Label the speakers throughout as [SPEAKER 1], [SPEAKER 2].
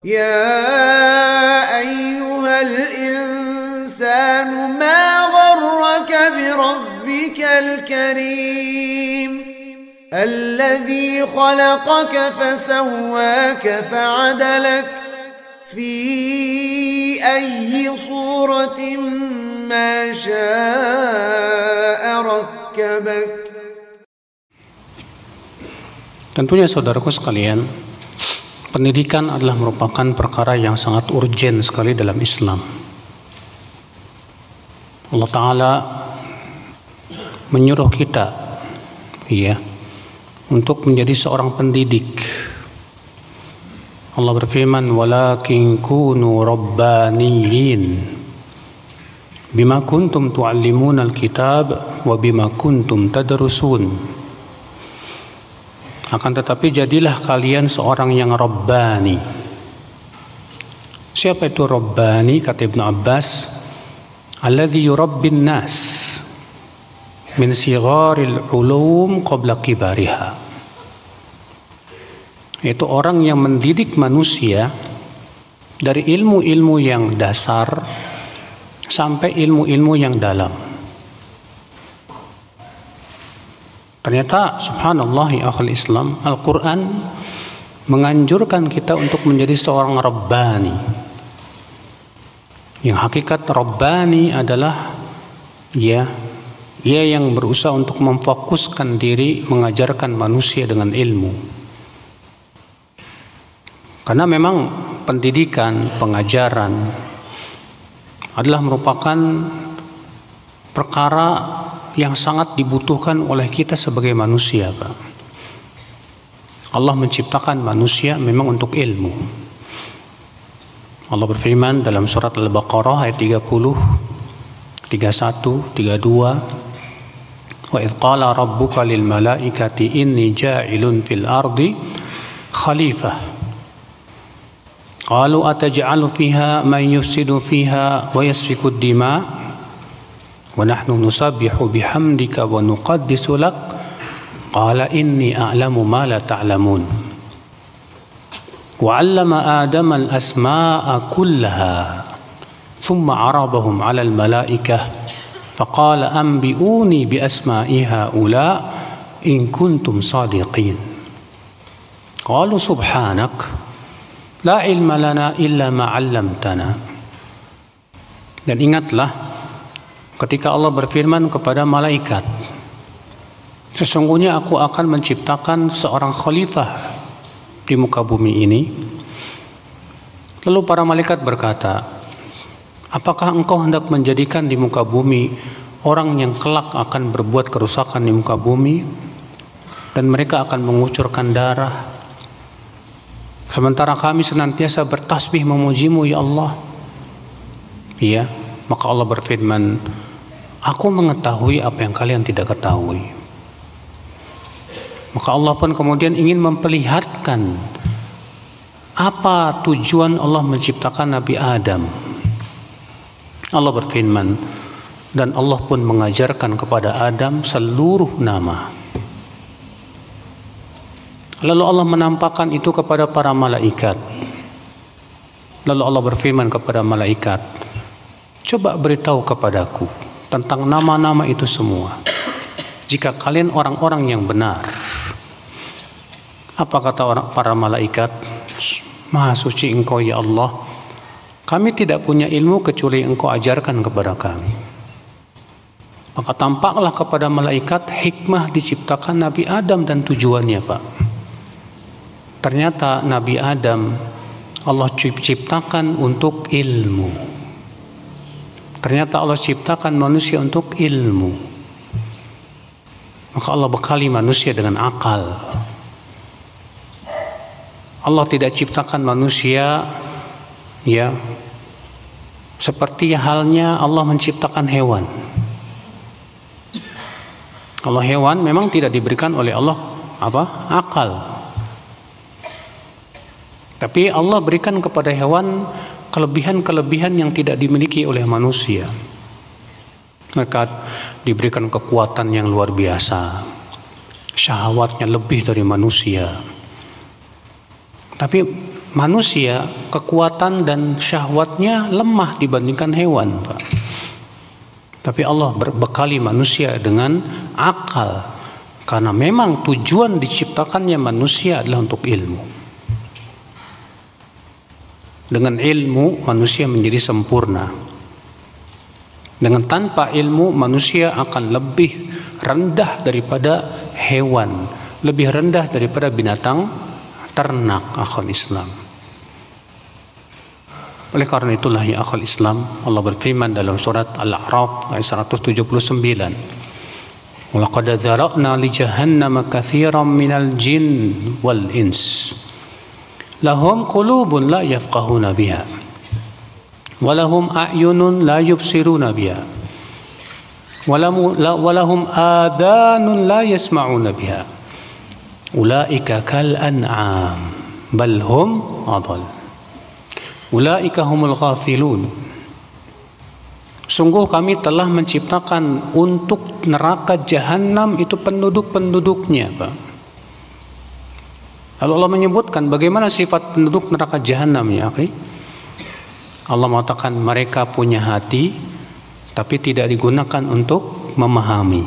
[SPEAKER 1] يا أيها الإنسان ما غرك بربك الكريم الذي خلقك فسواك فعدلك في أي صورة ما شاء ركبك.
[SPEAKER 2] Tentunya saudaraku sekalian, pendidikan adalah merupakan perkara yang sangat urgen sekali dalam Islam. Allah Ta'ala menyuruh kita untuk menjadi seorang pendidik. Allah berfirman, walakin kunu rabbaniyin bima kuntum tu'allimuna alkitab wa bima kuntum tadrusun. Akan tetapi jadilah kalian seorang yang rabbani. Siapa itu rabbani? Kata Ibnu Abbas, alladzi yurabbin nas min sigharil ulum qabla kibariha. Itu orang yang mendidik manusia dari ilmu-ilmu yang dasar sampai ilmu-ilmu yang dalam. Ternyata subhanallah ya akhul Islam, Al-Quran menganjurkan kita untuk menjadi seorang rabbani. Yang hakikat rabbani adalah ia yang berusaha untuk memfokuskan diri mengajarkan manusia dengan ilmu. Karena memang pendidikan, pengajaran adalah merupakan perkara yang sangat dibutuhkan oleh kita sebagai manusia, Pak. Allah menciptakan manusia memang untuk ilmu. Allah berfirman dalam surat Al-Baqarah ayat 30, 31, 32, wa idh qala rabbuka lil malaikati inni ja'ilun fil ardi khalifah qalu ataj'alu fiha man yufsidu fiha wa yasfiku ad-dima' wa nahnu nusabbihu bihamdika wa nuqaddisu lak qala inni a'lamu ma la ta'lamun wa 'allama adama al-asma'a kullaha thumma 'aradahum 'ala al-mala'ikah faqala anbi'uni bi asma'i ha'ula in kuntum sadiqin qalu subhanak la ilma lana illa ma 'allamtana. Dan ingatlah ketika Allah berfirman kepada malaikat, sesungguhnya aku akan menciptakan seorang khalifah di muka bumi ini. Lalu para malaikat berkata, apakah engkau hendak menjadikan di muka bumi orang yang kelak akan berbuat kerusakan di muka bumi dan mereka akan mengucurkan darah, sementara kami senantiasa bertasbih memujimu ya Allah? Iya, maka Allah berfirman, aku mengetahui apa yang kalian tidak ketahui. Maka Allah pun kemudian ingin memperlihatkan apa tujuan Allah menciptakan Nabi Adam. Allah berfirman, dan Allah pun mengajarkan kepada Adam seluruh nama. Lalu Allah menampakkan itu kepada para malaikat. Lalu Allah berfirman kepada malaikat, coba beritahu kepadaku tentang nama-nama itu semua. Jika kalian orang-orang yang benar. Apa kata para malaikat? Maha suci engkau ya Allah, kami tidak punya ilmu kecuali engkau ajarkan kepada kami. Maka tampaklah kepada malaikat hikmah diciptakan Nabi Adam dan tujuannya, Pak. Ternyata Nabi Adam Allah ciptakan untuk ilmu. Ternyata Allah ciptakan manusia untuk ilmu. Maka Allah bekali manusia dengan akal. Allah tidak ciptakan manusia seperti halnya Allah menciptakan hewan. Kalau hewan memang tidak diberikan oleh Allah akal. Tapi Allah berikan kepada hewan kelebihan-kelebihan yang tidak dimiliki oleh manusia. Mereka diberikan kekuatan yang luar biasa, syahwatnya lebih dari manusia. Tapi manusia kekuatan dan syahwatnya lemah dibandingkan hewan, Pak. Tapi Allah berbekali manusia dengan akal, karena memang tujuan diciptakannya manusia adalah untuk ilmu. Dengan ilmu manusia menjadi sempurna. Dengan tanpa ilmu manusia akan lebih rendah daripada hewan, lebih rendah daripada binatang ternak, akhwal Islam. Oleh karena itulah ya akhwal Islam, Allah berfirman dalam surat Al-A'raf ayat 179, "Walaqad dzara'na li jahannama katsiran minal jin wal ins lahum qulubun la yafqahuna biha wa lahum a'yunun la yubsiruna biha wa lahum adanun la yasma'una biha ulaika kal an'am bal hum adall ulaika humul ghafilun." Sungguh kami telah menciptakan untuk neraka jahanam itu penduduk-penduduknya, Pak. Lalu Allah menyebutkan bagaimana sifat penduduk neraka jahanam, ya akhi. Allah mengatakan mereka punya hati tapi tidak digunakan untuk memahami.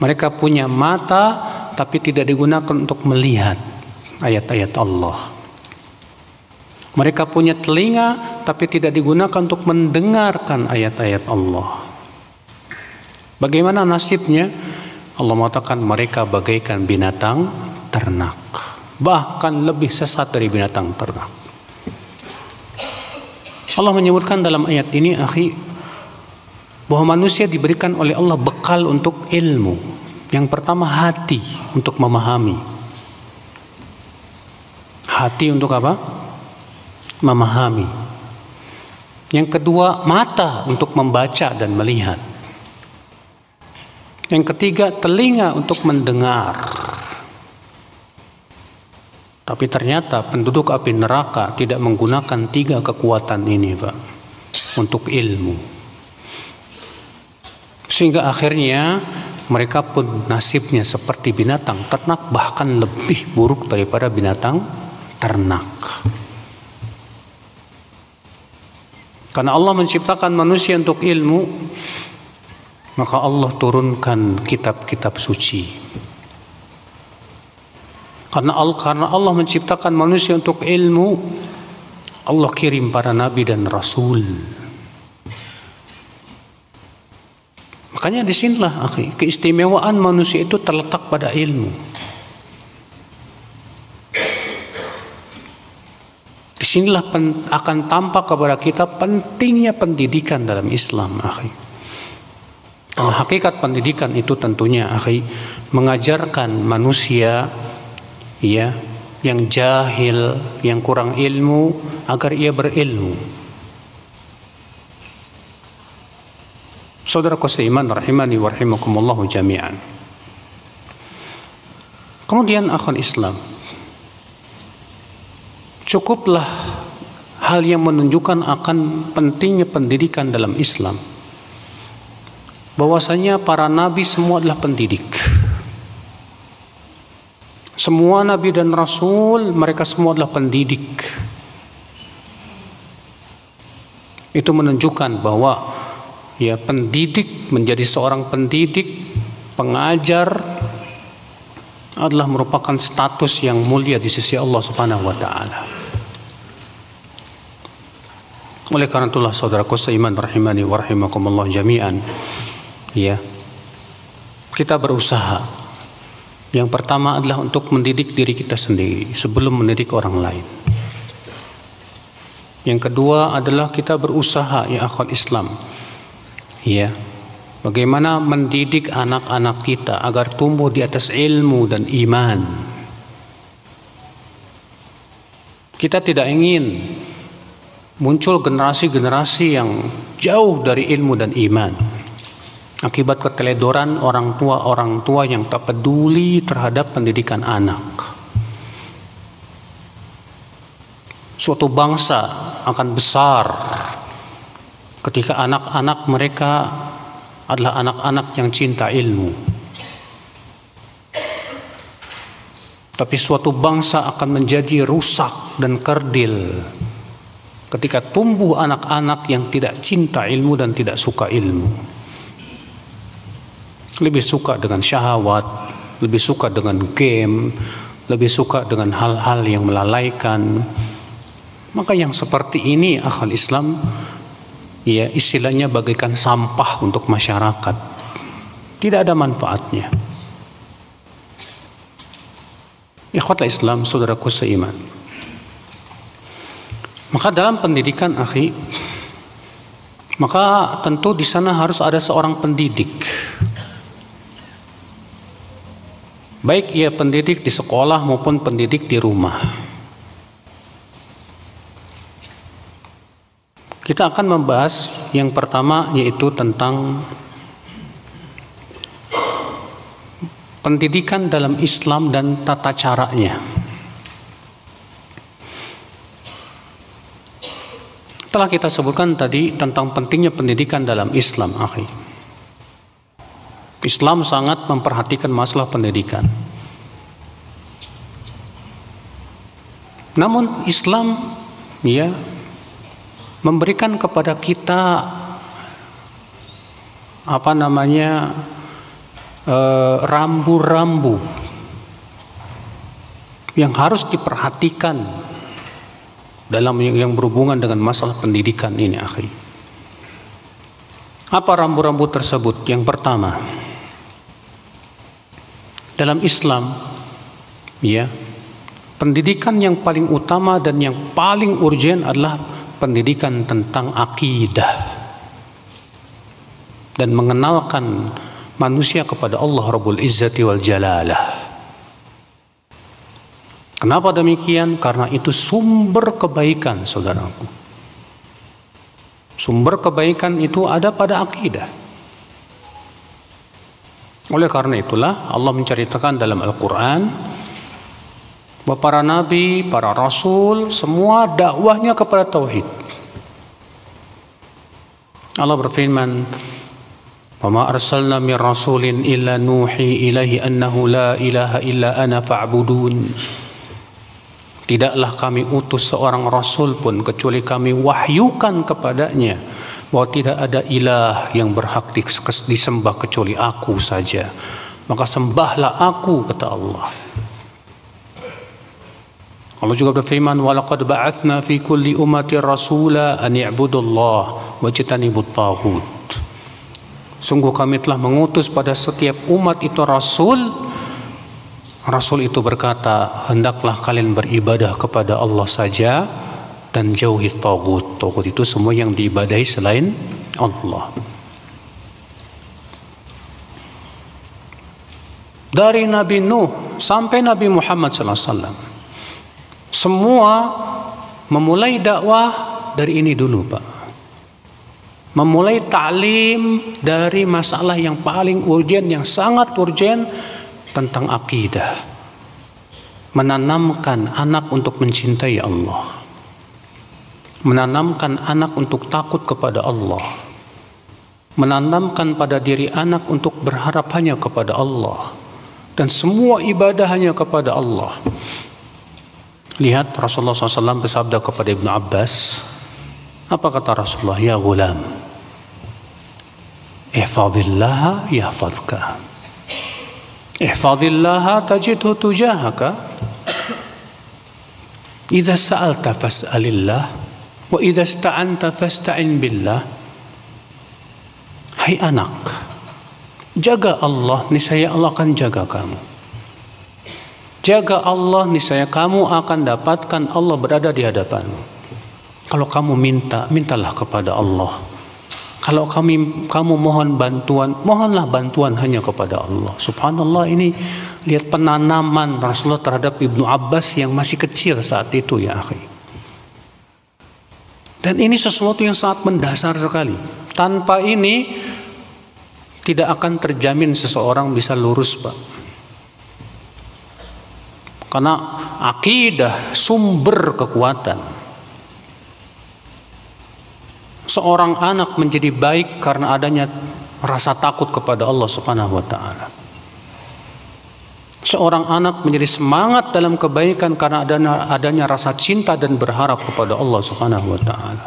[SPEAKER 2] Mereka punya mata tapi tidak digunakan untuk melihat ayat-ayat Allah. Mereka punya telinga tapi tidak digunakan untuk mendengarkan ayat-ayat Allah. Bagaimana nasibnya? Allah mengatakan mereka bagaikan binatang ternak, bahkan lebih sesat dari binatang ternak. Allah menyebutkan dalam ayat ini, akhi, bahwa manusia diberikan oleh Allah bekal untuk ilmu. Yang pertama hati untuk memahami. Hati untuk apa? Memahami. Yang kedua mata untuk membaca dan melihat. Yang ketiga telinga untuk mendengar. Tapi ternyata penduduk api neraka tidak menggunakan 3 kekuatan ini, Pak, untuk ilmu. Sehingga akhirnya mereka pun nasibnya seperti binatang ternak, bahkan lebih buruk daripada binatang ternak. Karena Allah menciptakan manusia untuk ilmu, maka Allah turunkan kitab-kitab suci. Karena Allah menciptakan manusia untuk ilmu, Allah kirim para nabi dan rasul. Makanya disinilah, akhi, keistimewaan manusia itu terletak pada ilmu. Disinilah akan tampak kepada kita pentingnya pendidikan dalam Islam, akhi. Karena hakikat pendidikan itu tentunya, akhi, mengajarkan manusia ya yang jahil, yang kurang ilmu, agar ia berilmu. Saudaraku seiman rahimani wa rahimakumullahu jami'an. Kemudian akhwan Islam, cukuplah hal yang menunjukkan akan pentingnya pendidikan dalam Islam, bahwasanya para nabi semua adalah pendidik. Semua nabi dan rasul, mereka semua adalah pendidik. Itu menunjukkan bahwa ya, pendidik, menjadi seorang pendidik, pengajar adalah merupakan status yang mulia di sisi Allah Subhanahu wa taala. Oleh karena itulah saudaraku seiman rahimani wa rahimakumullah jami'an, ya, kita berusaha. Yang pertama adalah untuk mendidik diri kita sendiri sebelum mendidik orang lain. Yang kedua adalah kita berusaha, ya akhwat Islam, ya, bagaimana mendidik anak-anak kita agar tumbuh di atas ilmu dan iman. Kita tidak ingin muncul generasi-generasi yang jauh dari ilmu dan iman akibat keteledoran orang tua yang tak peduli terhadap pendidikan anak. Suatu bangsa akan besar ketika anak-anak mereka adalah anak-anak yang cinta ilmu. Tapi suatu bangsa akan menjadi rusak dan kerdil ketika tumbuh anak-anak yang tidak cinta ilmu dan tidak suka ilmu. Lebih suka dengan syahwat, lebih suka dengan game, lebih suka dengan hal-hal yang melalaikan. Maka yang seperti ini akhal Islam, ya istilahnya bagaikan sampah untuk masyarakat. Tidak ada manfaatnya. Ikhwatul Islam, saudaraku seiman. Maka dalam pendidikan akhi, maka tentu di sana harus ada seorang pendidik. Baik ia pendidik di sekolah maupun pendidik di rumah. Kita akan membahas yang pertama, yaitu tentang pendidikan dalam Islam dan tata caranya. Telah kita sebutkan tadi tentang pentingnya pendidikan dalam Islam, akhi. Islam sangat memperhatikan masalah pendidikan. Namun Islam ya memberikan kepada kita rambu-rambu yang harus diperhatikan dalam yang berhubungan dengan masalah pendidikan ini, akhi. Apa rambu-rambu tersebut? Yang pertama, dalam Islam ya, pendidikan yang paling utama dan yang paling urgen adalah pendidikan tentang akidah dan mengenalkan manusia kepada Allah Rabbul Izzati wal Jalalah. Kenapa demikian? Karena itu sumber kebaikan, saudaraku. Sumber kebaikan itu ada pada akidah. Oleh karena itulah Allah menceritakan dalam Al-Quran bahwa para nabi, para rasul, semua dakwahnya kepada tauhid. Allah berfirman, وَمَا أَرْسَلْنَا مِنْ رَسُولٍ إِلَّا نُوحِي إِلَيْهِ أَنَّهُ لَا إِلَهَ إِلَّا أَنَا فَاعْبُدُونِ. Tidaklah kami utus seorang rasul pun kecuali kami wahyukan kepadanya bahwa tidak ada ilah yang berhak disembah kecuali aku saja. Maka sembahlah aku, kata Allah. Allah juga berfirman, وَلَقَدْ بَعَثْنَا فِي كُلِّ أُمَّةٍ رَسُولًا أَنِ اعْبُدُوا اللَّهَ وَاجْتَنِبُوا الطَّاغُوتَ. Sungguh kami telah mengutus pada setiap umat itu rasul. Rasul itu berkata, hendaklah kalian beribadah kepada Allah saja dan jauhi taghut. Taghut itu semua yang diibadahi selain Allah. Dari Nabi Nuh sampai Nabi Muhammad SAW, semua memulai dakwah dari ini dulu, Pak. Memulai ta'lim dari masalah yang paling urgen, yang sangat urgen, tentang akidah. Menanamkan anak untuk mencintai Allah. Menanamkan anak untuk takut kepada Allah. Menanamkan pada diri anak untuk berharap hanya kepada Allah. Dan semua ibadah hanya kepada Allah. Lihat Rasulullah SAW bersabda kepada Ibnu Abbas. Apa kata Rasulullah? Ya ghulam, ihfazillaha yahfazka, ihfazillaha tajidhu tujahaka, idza sa'alta fas'alillah, wa idza ista'anta fasta'in billah. Hai anak, jaga Allah, niscaya Allah akan jaga kamu. Jaga Allah, niscaya kamu akan dapatkan Allah berada di hadapanmu. Kalau kamu minta, mintalah kepada Allah. Kalau kamu mohon bantuan, mohonlah bantuan hanya kepada Allah. Subhanallah, ini lihat penanaman Rasulullah terhadap Ibnu Abbas yang masih kecil saat itu, ya akhi. Dan ini sesuatu yang sangat mendasar sekali. Tanpa ini tidak akan terjamin seseorang bisa lurus, Pak. Karena akidah sumber kekuatan. Seorang anak menjadi baik karena adanya rasa takut kepada Allah Subhanahu wa taala. Seorang anak menjadi semangat dalam kebaikan karena adanya rasa cinta dan berharap kepada Allah Subhanahu wa taala.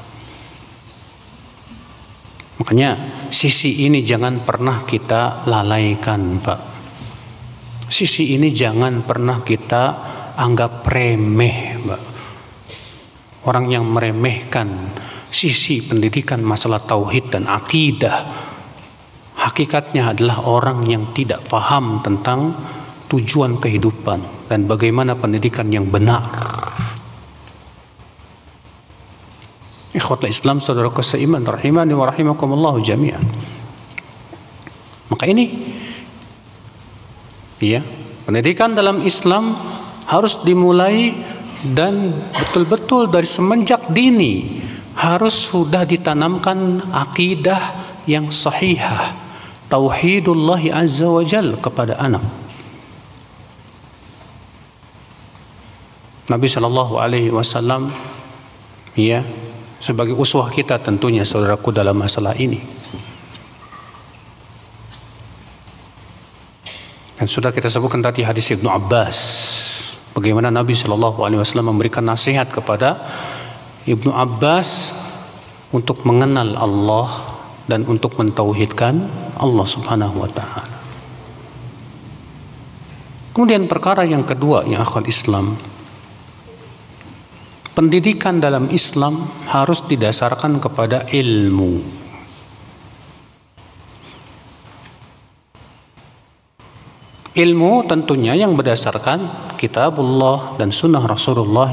[SPEAKER 2] Makanya sisi ini jangan pernah kita lalaikan, Pak. Sisi ini jangan pernah kita anggap remeh, Pak. Orang yang meremehkan sisi pendidikan masalah tauhid dan akidah, hakikatnya adalah orang yang tidak paham tentang tujuan kehidupan dan bagaimana pendidikan yang benar. Ikhwatul Islam, saudaraku seiman, rahimani wa rahimakumullah jami'an. Maka ini ya, pendidikan dalam Islam harus dimulai dan betul-betul dari semenjak dini harus sudah ditanamkan akidah yang sahihah, tauhidullah azza wa jalla kepada anak. Nabi Shallallahu Alaihi Wasallam ya sebagai uswah kita tentunya, saudaraku, dalam masalah ini. Dan sudah kita sebutkan tadi hadis Ibnu Abbas, bagaimana Nabi Shallallahu Alaihi Wasallam memberikan nasihat kepada Ibnu Abbas untuk mengenal Allah dan untuk mentauhidkan Allah Subhanahu Wa Taala. Kemudian perkara yang kedua, yang akhwal Islam, pendidikan dalam Islam harus didasarkan kepada ilmu. Ilmu tentunya yang berdasarkan kitabullah dan sunnah Rasulullah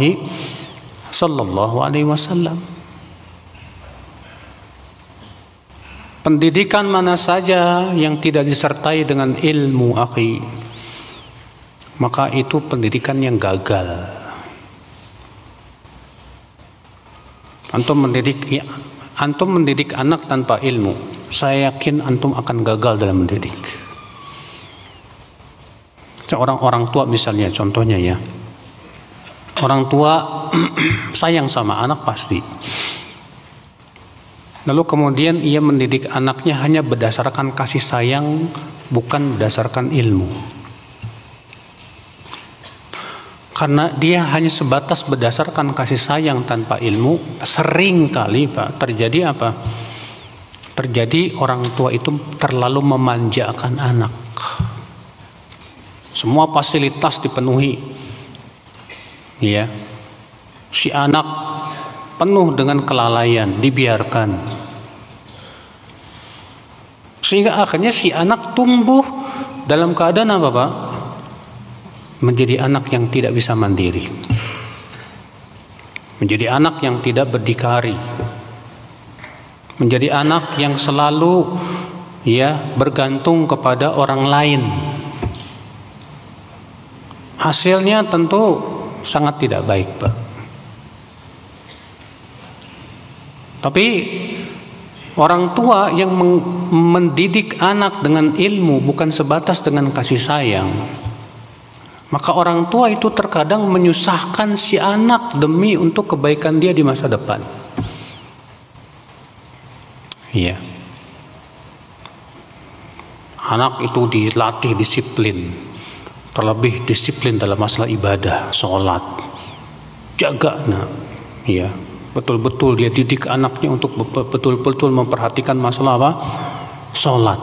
[SPEAKER 2] sallallahu alaihi wasallam. Pendidikan mana saja yang tidak disertai dengan ilmu, akhi, maka itu pendidikan yang gagal. Antum mendidik anak tanpa ilmu, saya yakin antum akan gagal dalam mendidik. Seorang orang tua misalnya, contohnya ya, orang tua sayang sama anak pasti. Lalu kemudian ia mendidik anaknya hanya berdasarkan kasih sayang, bukan berdasarkan ilmu. Karena dia hanya sebatas berdasarkan kasih sayang tanpa ilmu, sering kali, Pak, terjadi apa? Terjadi orang tua itu terlalu memanjakan anak. Semua fasilitas dipenuhi. Ya. Si anak penuh dengan kelalaian, dibiarkan. Sehingga akhirnya si anak tumbuh dalam keadaan apa, Pak? Menjadi anak yang tidak bisa mandiri, menjadi anak yang tidak berdikari, menjadi anak yang selalu ya bergantung kepada orang lain. Hasilnya tentu sangat tidak baik, Pak. Tapi orang tua yang mendidik anak dengan ilmu bukan sebatas dengan kasih sayang, maka orang tua itu terkadang menyusahkan si anak demi untuk kebaikan dia di masa depan. Iya. Anak itu dilatih disiplin, terlebih disiplin dalam masalah ibadah, sholat, jaga, iya, betul-betul dia didik anaknya untuk betul-betul memperhatikan masalah apa? Sholat.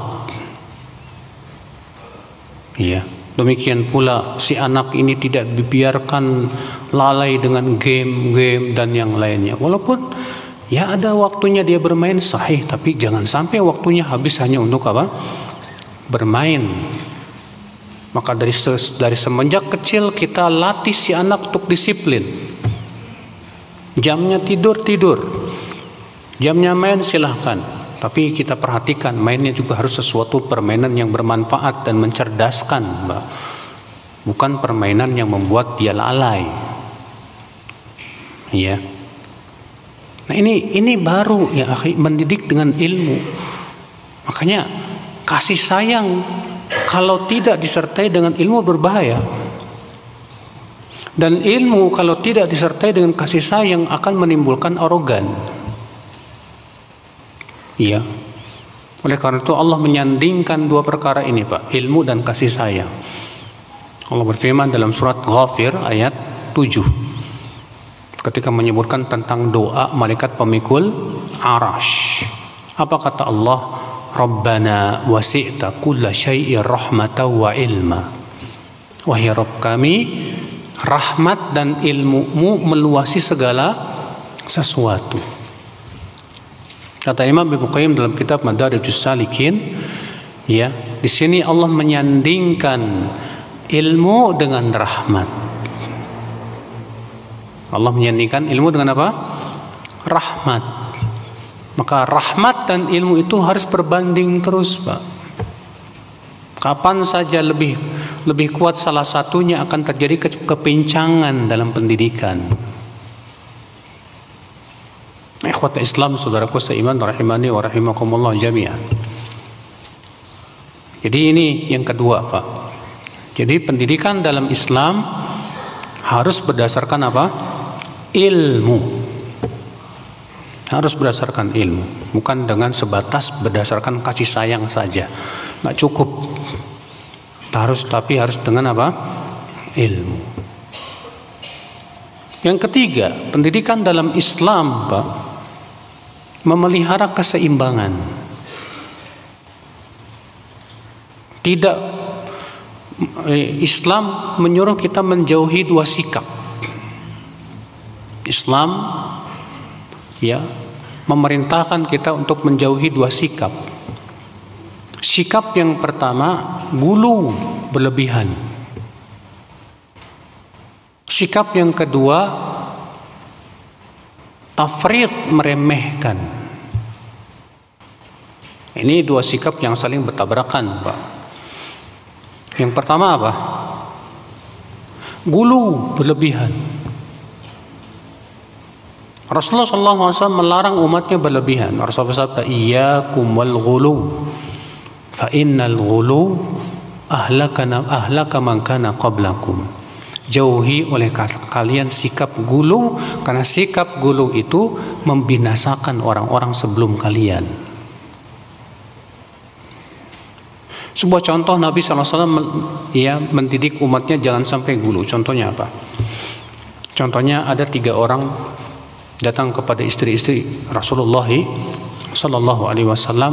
[SPEAKER 2] Iya. Demikian pula si anak ini tidak dibiarkan lalai dengan game-game dan yang lainnya. Walaupun ya ada waktunya dia bermain sahih, tapi jangan sampai waktunya habis hanya untuk apa? Bermain. Maka dari semenjak kecil kita latih si anak untuk disiplin. Jamnya tidur, jamnya main silahkan. Tapi kita perhatikan mainnya juga harus sesuatu permainan yang bermanfaat dan mencerdaskan, Mbak. Bukan permainan yang membuat dia lalai. Ya. Nah ini baru ya, akhi, mendidik dengan ilmu. Makanya kasih sayang kalau tidak disertai dengan ilmu berbahaya. Dan ilmu kalau tidak disertai dengan kasih sayang akan menimbulkan arogan. Iya. Oleh karena itu Allah menyandingkan dua perkara ini, Pak, ilmu dan kasih sayang. Allah berfirman dalam surat Ghafir ayat 7 ketika menyebutkan tentang doa malaikat pemikul Arash. Apa kata Allah? Rabbana wasi'ta kulla syai'in rahmatan wa ilma. Wahai Rabb kami, rahmat dan ilmu-Mu meluasi segala sesuatu. Kata Imam Ibnu Qayyim dalam kitab Madarijus Salikin, ya, di sini Allah menyandingkan ilmu dengan rahmat. Allah menyandingkan ilmu dengan apa? Rahmat. Maka rahmat dan ilmu itu harus berbanding terus, Pak. Kapan saja lebih kuat salah satunya akan terjadi kepincangan dalam pendidikan. Ikhwat Islam, saudaraku seiman rahimani wa rahimakumullah jami'an. Jadi ini yang kedua, Pak. Jadi pendidikan dalam Islam harus berdasarkan apa? Ilmu. Harus berdasarkan ilmu, bukan dengan sebatas berdasarkan kasih sayang saja. Nggak cukup. Tapi harus dengan apa? Ilmu. Yang ketiga, pendidikan dalam Islam, Pak, memelihara keseimbangan. Tidak, Islam menyuruh kita menjauhi dua sikap. Islam ya memerintahkan kita untuk menjauhi dua sikap. Sikap yang pertama, gulu berlebihan. Sikap yang kedua, tafrid, meremehkan. Ini dua sikap yang saling bertabrakan, Pak. Yang pertama apa? Gulu berlebihan. Rasulullah SAW melarang umatnya berlebihan. Rasulullah bersabda, iyyakum wal ghulu fa innal ghulu ahlaka man kana qablakum. Jauhi oleh kalian sikap gulu, karena sikap gulu itu membinasakan orang-orang sebelum kalian. Sebuah contoh, Nabi SAW ya mendidik umatnya jangan sampai gulu. Contohnya apa? Contohnya ada 3 orang datang kepada istri-istri Rasulullah SAW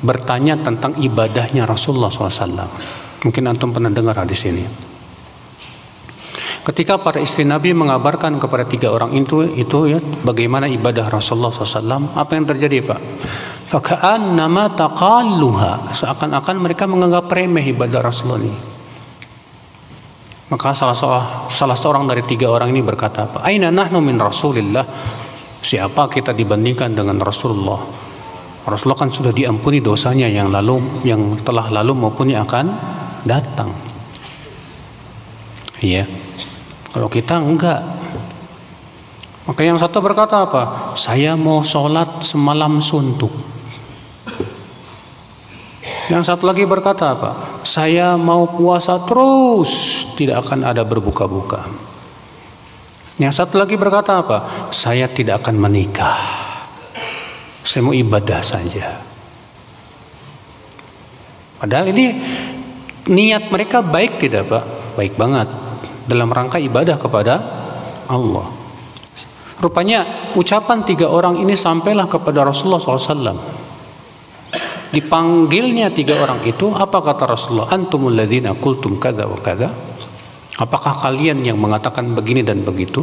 [SPEAKER 2] bertanya tentang ibadahnya Rasulullah SAW. Mungkin antum pernah dengar hadis ini. Ketika para istri Nabi mengabarkan kepada 3 orang itu ya bagaimana ibadah Rasulullah SAW, apa yang terjadi, Pak? Faka'annama taqalluha, seakan-akan mereka menganggap remeh ibadah Rasulullah ini. Maka salah seorang dari 3 orang ini berkata, apa? Aina nahnu min Rasulillah? Siapa kita dibandingkan dengan Rasulullah? Rasulullah kan sudah diampuni dosanya yang telah lalu maupun yang akan datang. Iya. Kalau kita enggak. Maka yang satu berkata apa? Saya mau sholat semalam suntuk. Yang satu lagi berkata apa? Saya mau puasa terus, tidak akan ada berbuka-buka. Yang satu lagi berkata apa? Saya tidak akan menikah. Saya mau ibadah saja. Padahal ini niat mereka baik tidak, Pak? Baik banget. Dalam rangka ibadah kepada Allah. Rupanya ucapan 3 orang ini sampailah kepada Rasulullah SAW. Dipanggilnya 3 orang itu, apa kata Rasulullah? Antumul ladzina qultum kadza wa kadza. Apakah kalian yang mengatakan begini dan begitu?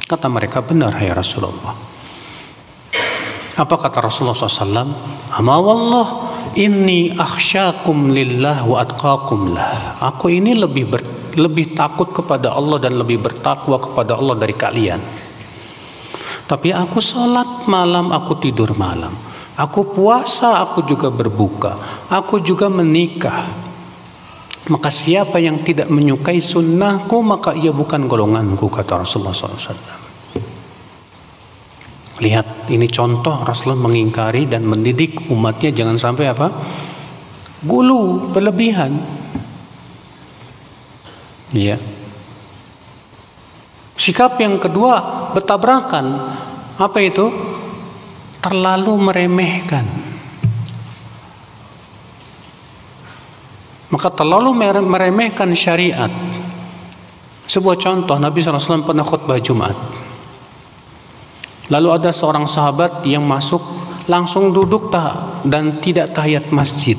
[SPEAKER 2] Kata mereka, benar ya Rasulullah. Apa kata Rasulullah SAW? Ama wallah inni akhsyakum lillah wa atqakum lah. Aku ini lebih takut kepada Allah dan lebih bertakwa kepada Allah dari kalian. Tapi aku sholat malam, aku tidur malam. Aku puasa, aku juga berbuka. Aku juga menikah. Maka siapa yang tidak menyukai sunnahku, maka ia bukan golonganku, kata Rasulullah SAW. Lihat, ini contoh Rasulullah mengingkari dan mendidik umatnya jangan sampai apa? Gulu, berlebihan. Iya. Sikap yang kedua bertabrakan. Apa itu? Terlalu meremehkan. Maka terlalu meremehkan syariat. Sebuah contoh, Nabi SAW pernah khutbah Jumat. Lalu ada seorang sahabat yang masuk, langsung duduk dan tidak tahiyat masjid.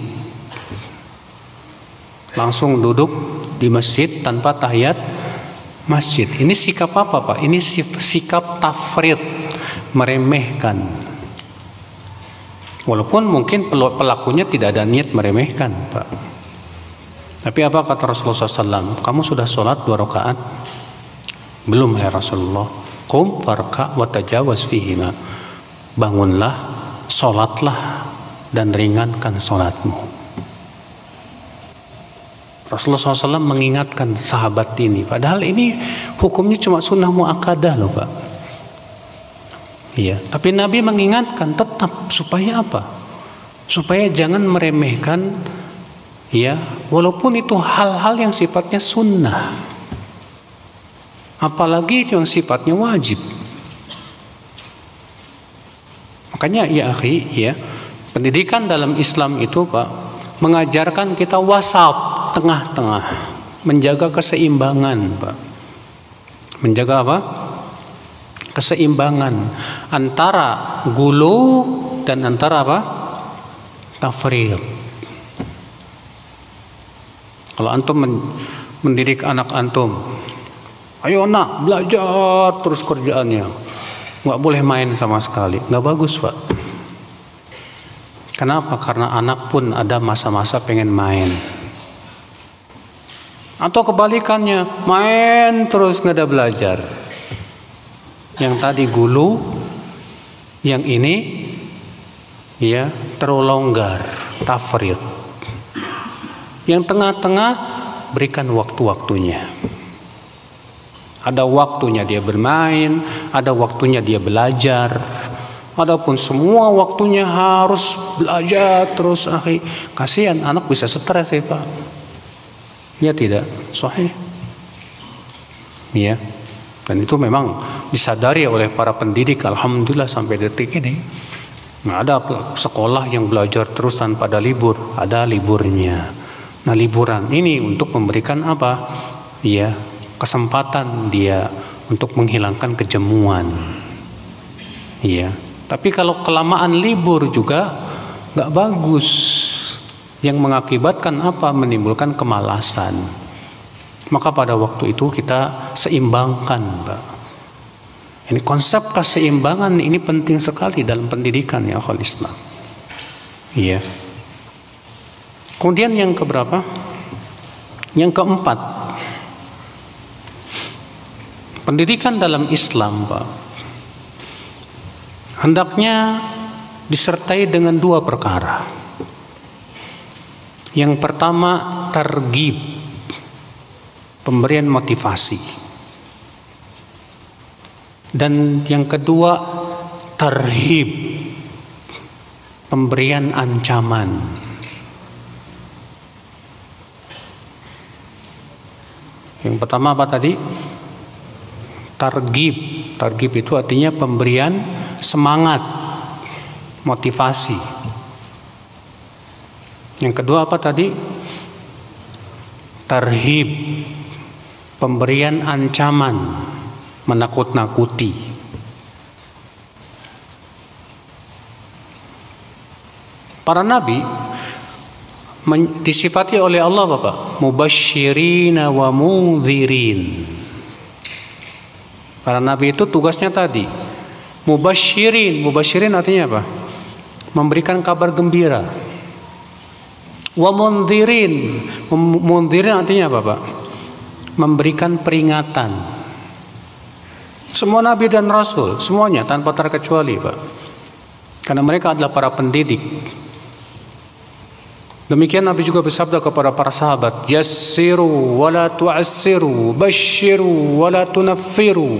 [SPEAKER 2] Langsung duduk di masjid tanpa tahiyat masjid. Ini sikap apa, Pak? Ini sikap tafrid, meremehkan. Walaupun mungkin pelakunya tidak ada niat meremehkan, Pak. Tapi apa kata Rasulullah SAW? Kamu sudah sholat 2 rakaat? Belum ya Rasulullah. Qum farka wa tajawaz fihima. Bangunlah, sholatlah, dan ringankan sholatmu. Rasulullah SAW mengingatkan sahabat ini. Padahal ini hukumnya cuma sunnah muakkadah loh, Pak. Iya. Tapi Nabi mengingatkan tetap supaya apa? Supaya jangan meremehkan, ya, walaupun itu hal-hal yang sifatnya sunnah, apalagi yang sifatnya wajib. Makanya ya akhi, ya, pendidikan dalam Islam itu, Pak, mengajarkan kita wasat, tengah-tengah, menjaga keseimbangan, Pak. Menjaga apa? Keseimbangan antara gulu dan antara apa? Tafrid. Kalau antum mendidik anak antum, ayo nak belajar terus kerjaannya, nggak boleh main sama sekali, nggak bagus, Pak. Kenapa? Karena anak pun ada masa-masa pengen main. Atau kebalikannya, main terus nggak ada belajar. Yang tadi gulu, yang ini ya terlalu longgar, tafrid. Yang tengah-tengah, berikan waktu-waktunya. Ada waktunya dia bermain, ada waktunya dia belajar. Adapun semua waktunya harus belajar terus, akhi, kasihan anak bisa stres ya, Pak. Ya tidak, sahih. Ya. Dan itu memang disadari oleh para pendidik, alhamdulillah sampai detik ini. Nah, ada sekolah yang belajar terus tanpa ada libur, ada liburnya. Nah, liburan ini untuk memberikan apa? Ya, kesempatan dia untuk menghilangkan kejemuan. Iya. Tapi kalau kelamaan libur juga nggak bagus. Yang mengakibatkan apa? Menimbulkan kemalasan. Maka pada waktu itu kita seimbangkan, Pak. Ini konsep keseimbangan ini penting sekali dalam pendidikan ya akhwal Islam. Iya. Kemudian yang keberapa? Yang keempat, pendidikan dalam Islam, Pak, hendaknya disertai dengan 2 perkara. Yang pertama, targhib, pemberian motivasi. Dan yang kedua, tarhib, pemberian ancaman. Yang pertama apa tadi? Targhib. Targhib itu artinya pemberian semangat, motivasi. Yang kedua apa tadi? Tarhib, pemberian ancaman, menakut-nakuti. Para nabi disifati oleh Allah, Bapak, mubasyirina wa mundhirin. Para nabi itu tugasnya tadi mubasyirin. Mubasyirin artinya apa? Memberikan kabar gembira. Wa mundhirin. Mundhirin artinya apa, Pak? Memberikan peringatan. Semua nabi dan rasul, semuanya tanpa terkecuali, Pak. Karena mereka adalah para pendidik. Demikian Nabi juga bersabda kepada para sahabat, yassiru wa la tu'assiru, basyiru wa la tunaffiru.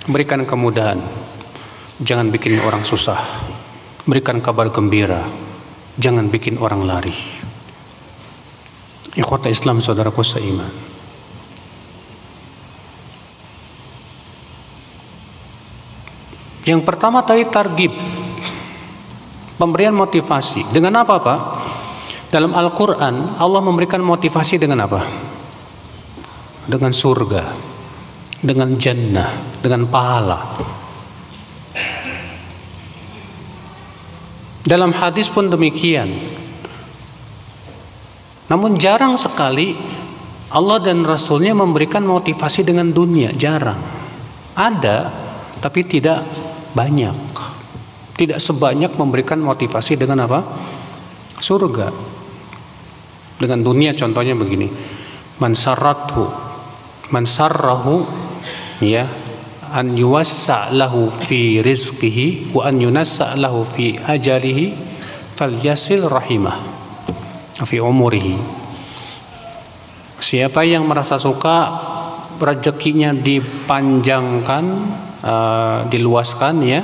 [SPEAKER 2] Berikan kemudahan, jangan bikin orang susah. Berikan kabar gembira, jangan bikin orang lari. Ikhwata Islam, saudaraku seiman. Yang pertama tadi targhib, pemberian motivasi. Dengan apa, Pak? Dalam Al-Quran Allah memberikan motivasi dengan apa? Dengan surga, dengan jannah, dengan pahala. Dalam hadis pun demikian. Namun jarang sekali Allah dan Rasulnya memberikan motivasi dengan dunia, jarang. Ada, tapi tidak banyak. Tidak sebanyak memberikan motivasi dengan apa? Surga. Dengan dunia contohnya begini. Man sarrahu ya an yuwassa lahu fi rizqihi wa an yunassa lahu fi ajalihi falyasil rahimah fi umurihi. Siapa yang merasa suka rezekinya dipanjangkan, diluaskan ya,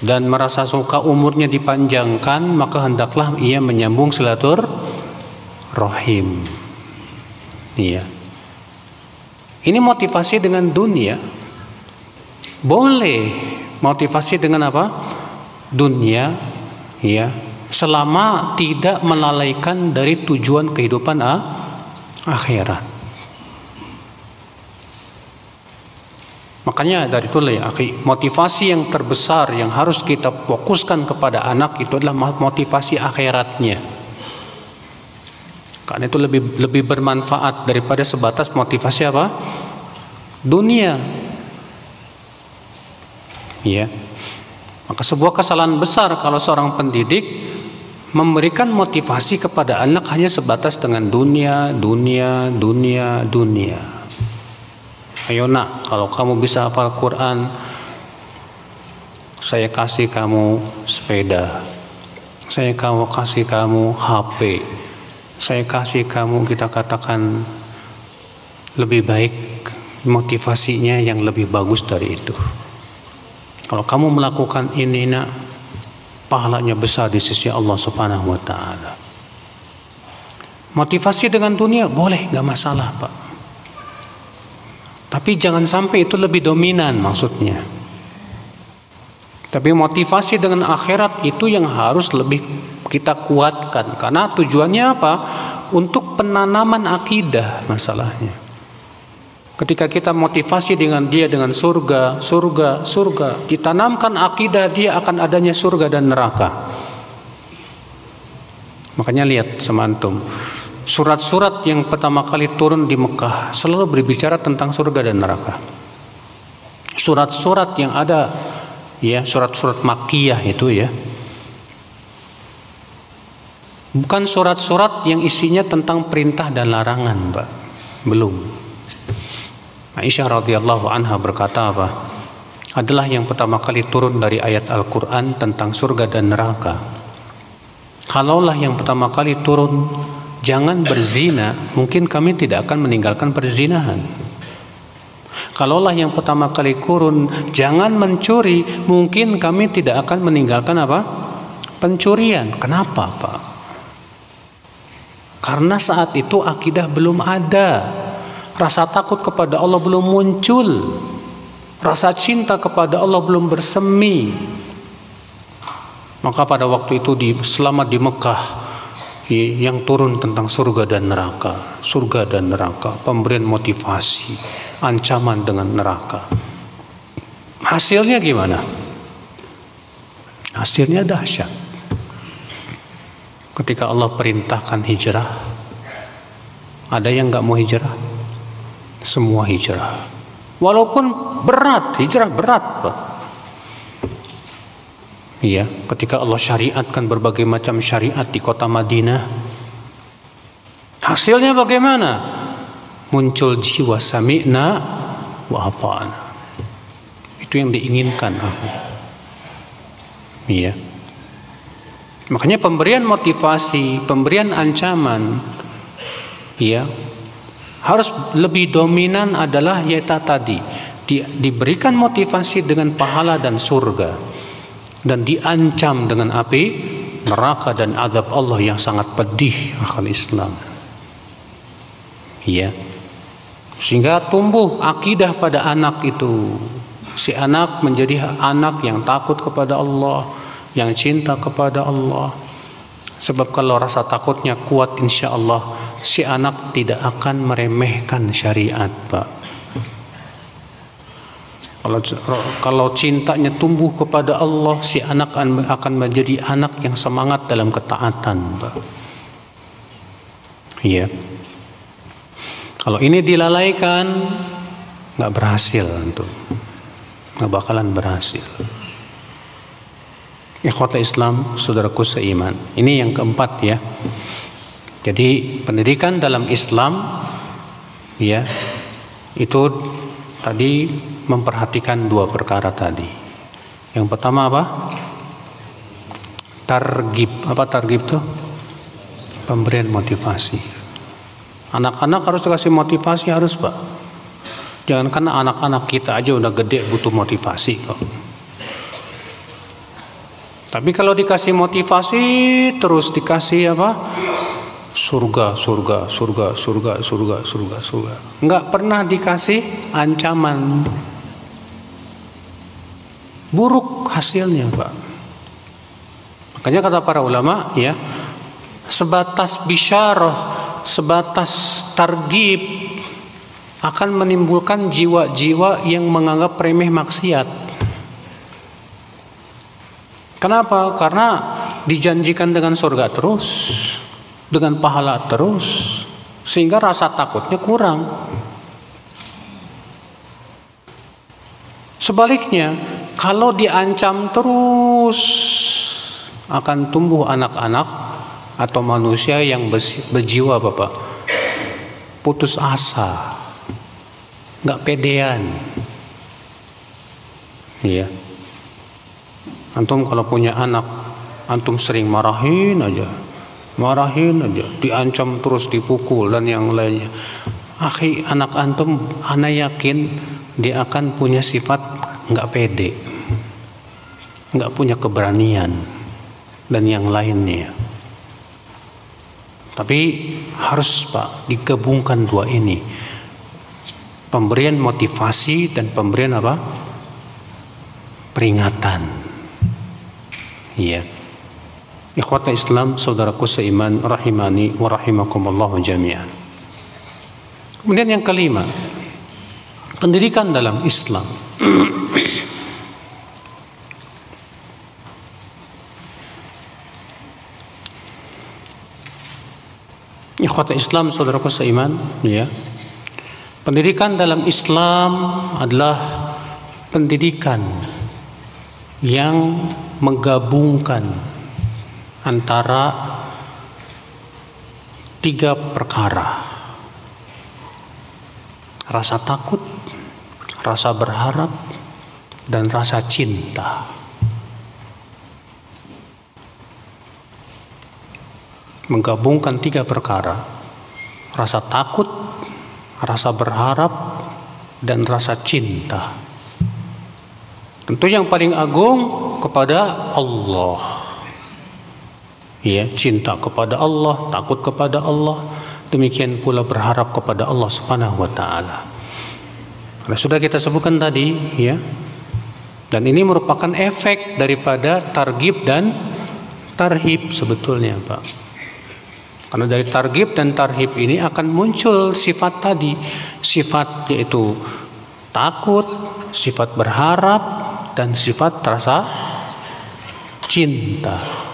[SPEAKER 2] dan merasa suka umurnya dipanjangkan, maka hendaklah ia menyambung silaturahim. Iya. Ini motivasi dengan dunia. Boleh motivasi dengan apa? Dunia, ya, selama tidak melalaikan dari tujuan kehidupan akhirat. Makanya dari itu ya, motivasi yang terbesar yang harus kita fokuskan kepada anak itu adalah motivasi akhiratnya. Karena itu lebih bermanfaat daripada sebatas motivasi apa? Dunia. Ya. Maka sebuah kesalahan besar kalau seorang pendidik memberikan motivasi kepada anak hanya sebatas dengan dunia. Ayo nak, kalau kamu bisa hafal Quran, saya kasih kamu sepeda, saya kasih kamu HP, saya kasih kamu, kita katakan lebih baik motivasinya yang lebih bagus dari itu. Kalau kamu melakukan ini nak, pahalanya besar di sisi Allah Subhanahu wa ta'ala. Motivasi dengan dunia boleh, gak masalah Pak, tapi jangan sampai itu lebih dominan maksudnya. Tapi motivasi dengan akhirat itu yang harus lebih kita kuatkan. Karena tujuannya apa? Untuk penanaman akidah masalahnya. Ketika kita motivasi dengan dia dengan surga, ditanamkan akidah dia akan adanya surga dan neraka. Makanya lihat sama antum, surat-surat yang pertama kali turun di Mekah selalu berbicara tentang surga dan neraka. Surat-surat yang ada, ya, surat-surat Makkiyah itu ya, bukan surat-surat yang isinya tentang perintah dan larangan, Pak. Belum. Aisyah radhiyallahu anha berkata apa? Adalah yang pertama kali turun dari ayat Al-Quran tentang surga dan neraka. Kalaulah yang pertama kali turun jangan berzina, mungkin kami tidak akan meninggalkan perzinahan. Kalaulah yang pertama kali turun jangan mencuri, mungkin kami tidak akan meninggalkan apa? Pencurian. Kenapa, Pak? Karena saat itu akidah belum ada, rasa takut kepada Allah belum muncul, rasa cinta kepada Allah belum bersemi. Maka pada waktu itu selama di Mekah yang turun tentang surga dan neraka, pemberian motivasi, ancaman dengan neraka. Hasilnya gimana? Hasilnya dahsyat. Ketika Allah perintahkan hijrah, ada yang nggak mau hijrah? Semua hijrah. Walaupun berat, hijrah berat, Pak. Iya, ketika Allah syariatkan berbagai macam syariat di kota Madinah, hasilnya bagaimana? Muncul jiwa sami'na wa ata'na. Itu yang diinginkan aku. Iya. Makanya pemberian motivasi, pemberian ancaman, iya, harus lebih dominan adalah yaitu tadi diberikan motivasi dengan pahala dan surga, dan diancam dengan api neraka dan azab Allah yang sangat pedih, akal Islam. Iya. Sehingga tumbuh akidah pada anak itu. Si anak menjadi anak yang takut kepada Allah, yang cinta kepada Allah. Sebab kalau rasa takutnya kuat, insya Allah si anak tidak akan meremehkan syariat, Pak. Kalau cintanya tumbuh kepada Allah, si anak akan menjadi anak yang semangat dalam ketaatan, Pak. Iya. Kalau ini dilalaikan, nggak berhasil, tuh, nggak bakalan berhasil. Ikhwatul Islam, saudaraku seiman. Ini yang keempat ya. Jadi pendidikan dalam Islam, ya, itu tadi memperhatikan dua perkara tadi. Yang pertama apa? Targhib. Apa targhib tuh? Pemberian motivasi. Anak-anak harus dikasih motivasi, harus, Pak. Jangan karena anak-anak kita aja udah gede butuh motivasi kok. Tapi kalau dikasih motivasi terus dikasih apa? Surga, surga, surga, surga, surga, surga, surga. Enggak pernah dikasih ancaman. Buruk hasilnya, Pak. Makanya kata para ulama ya, sebatas bisyarah, sebatas targhib akan menimbulkan jiwa-jiwa yang menganggap remeh maksiat. Kenapa? Karena dijanjikan dengan surga terus, dengan pahala terus, sehingga rasa takutnya kurang. Sebaliknya, kalau diancam terus, akan tumbuh anak-anak atau manusia yang berjiwa, Bapak, putus asa, nggak pedean. Iya. Antum kalau punya anak, antum sering marahin aja, diancam terus, dipukul dan yang lainnya. Akhi, anak antum, ana yakin dia akan punya sifat nggak pede, nggak punya keberanian dan yang lainnya. Tapi harus, Pak, digabungkan dua ini, pemberian motivasi dan pemberian apa? Peringatan. Iya. Ikhwatul Islam, saudaraku seiman, rahimani wa rahimakumullah jami'an. Kemudian yang kelima, pendidikan dalam Islam. Ikhwatul Islam, saudaraku seiman, ya. Pendidikan dalam Islam adalah pendidikan yang menggabungkan antara tiga perkara: rasa takut, rasa berharap, dan rasa cinta. Menggabungkan tiga perkara: rasa takut, rasa berharap, dan rasa cinta. Tentu yang paling agung kepada Allah. Ya, cinta kepada Allah, takut kepada Allah, demikian pula berharap kepada Allah Subhanahu wa taala. Nah, sudah kita sebutkan tadi ya. Dan ini merupakan efek daripada targhib dan tarhib sebetulnya, Pak. Karena dari targhib dan tarhib ini akan muncul sifat tadi, sifat yaitu takut, sifat berharap, dan sifat rasa cinta.